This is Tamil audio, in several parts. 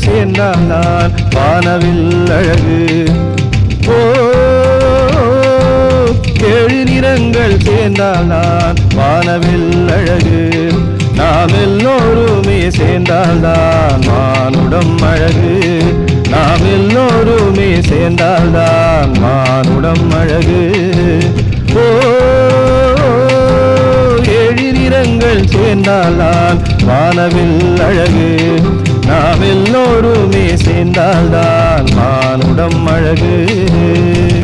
சேர்ந்தால் நான் வானவில் அழகு. ஓ, ஏழு நிறங்கள் சேர்ந்தால் நான் வானவில் அழகு. நாம் எல்லோருமே சேர்ந்தால் தான் மானுடம் அழகு. நாம் எல்லோருமே சேர்ந்தால் தான் மானுடம் அழகு. ஓ, ஏழு நிறங்கள் சேர்ந்தால் நான் வானவில் அழகு. நாம் எல்லோருமே சேர்ந்தால்தான் மானுடம் அழகு.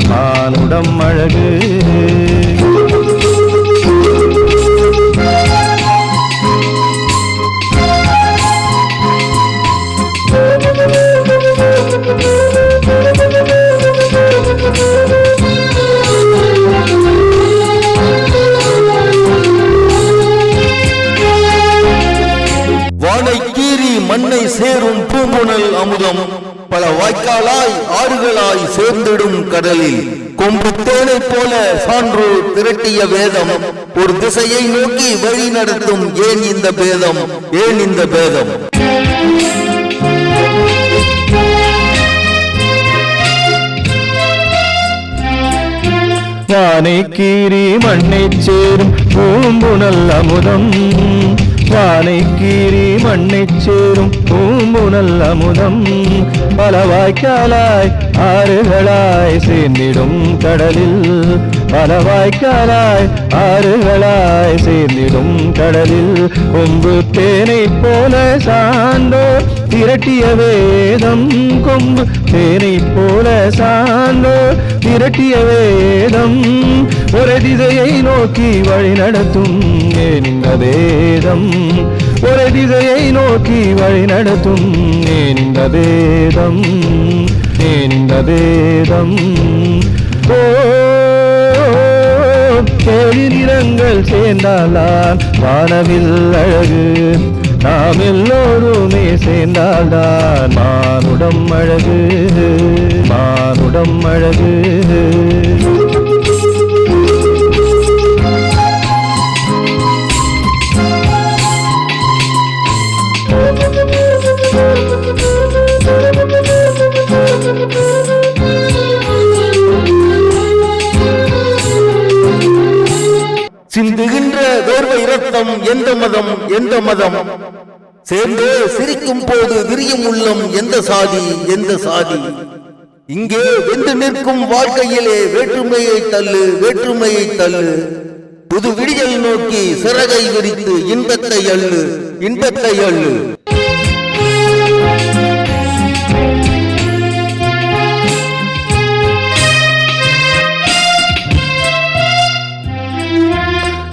மானுடம் அழகு. மண்ணை சேரும் பூமுனல் அமுதம் பல வாய்க்காலாய் ஆறுகளாய் சேர்ந்திடும் கடலில் கொம்பு தேனை போல சான்றோர் திரட்டிய வேதம் ஒரு திசையை நோக்கி வழி நடத்தும். ஏன் இந்த பேதம்? ஏன் இந்த பேதம்? வானை கீறி மண்ணை சேரும் பூம்புனல் அமுதம். வானை கீறி மண்ணை சேரும் பூம்புனல் அமுதம் பல வாய்க்காலாய் ஆறுகளாய் சேர்ந்திடும் கடலில். பல வாய்க்காலாய் ஆறுகளாய் சேர்ந்திடும் கடலில் கொம்பு தேனை போல சான்றோர் திரட்டிய வேதம். கொம்பு தேனை போல சான்றோர் திரட்டிய வேதம் ஒரு திசையை நோக்கி வழி நடத்தும். ஏன் இந்த வேதம்? ஒரு திசையை நோக்கி வழி நடத்தும். ஏன் இந்த வேதம்? ஏன் இந்த வேதம்? ஓ, ஏழு நிறங்கள் சேர்ந்தால்தான் வானவில் அழகு. நாம் எல்லோருமே சேர்ந்தால்தான் மானுடம் அழகு. மானுடம் அழகு. சிந்துகின்ற வேர்வை இரத்தம் எந்த மதம்? எந்த மதம்? சேர்ந்து சிரிக்கும் போது விரியும் உள்ளம் எந்த சாதி? எந்த சாதி? இங்கே வென்று நிற்கும் வாழ்க்கையிலே வேற்றுமையை தள்ளு. வேற்றுமையை தள்ளு. புது விடியல் நோக்கி சிறகை விரித்து இன்பத்தை அள்ளு. இன்பத்தை அள்ளு.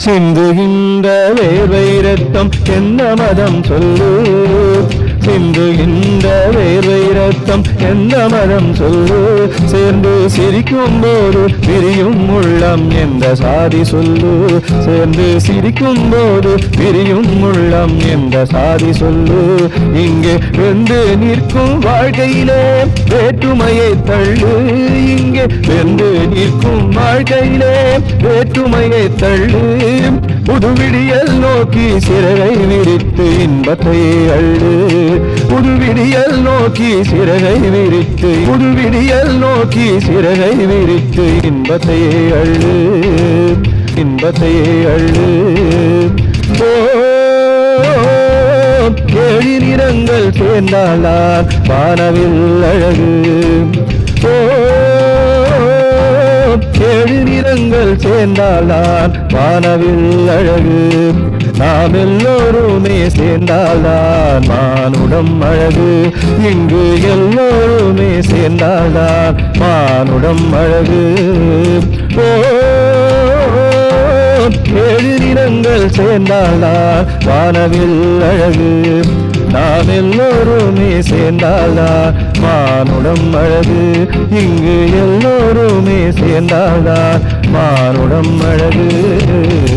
சிந்துகின்ற வேர்வை ரத்தம் எந்த மதம் சொல்லு. சிந்துகின்ற வேர்வை ரத்தம் எந்த மதம் சொல்லு. சேர்ந்து சிரிக்கும் போது விரியும் உள்ளம் எந்த சாதி சொல்லு. சேர்ந்து சிரிக்கும் போது விரியும் உள்ளம் எந்த சாதி சொல்லு. இங்கே வென்று நிற்கும் வாழ்க்கையிலே வேற்றுமையை தள்ளு. இங்கே வென்று நிற்கும் வாழ்க்கையிலே வேற்றுமையை தள்ளு. புதுவிடியல் நோக்கி சிறகை விரித்து இன்பத்தை அள்ளு. புதுவிடியல் நோக்கி சிறகை விரித்து. புதுவிடியல் நோக்கி சிறகை விரித்து இன்பத்தை அள்ளு. இன்பத்தை அள்ளு. ஓ, ஏழு நிறங்கள் சேர்ந்தால்தான் வானவில் அழகு. ஓ, ஏழு நிறங்கள் சேர்ந்தால்தான் வானவில் அழகு. நாம் எல்லோருமே சேர்ந்தால்தான் மானுடம் அழகு. இங்கு எல்லோருமே சேர்ந்தால்தான் மானுடம் அழகு. ஓ, ஏழு நிறங்கள் சேர்ந்தால்தான் வானவில் அழகு. நாம் எல்லோருமே சேர்ந்தால்தான் மானுடம் அழகு. இங்கு எல்லோருமே சேர்ந்தால்தான் மானுடம் அழகு.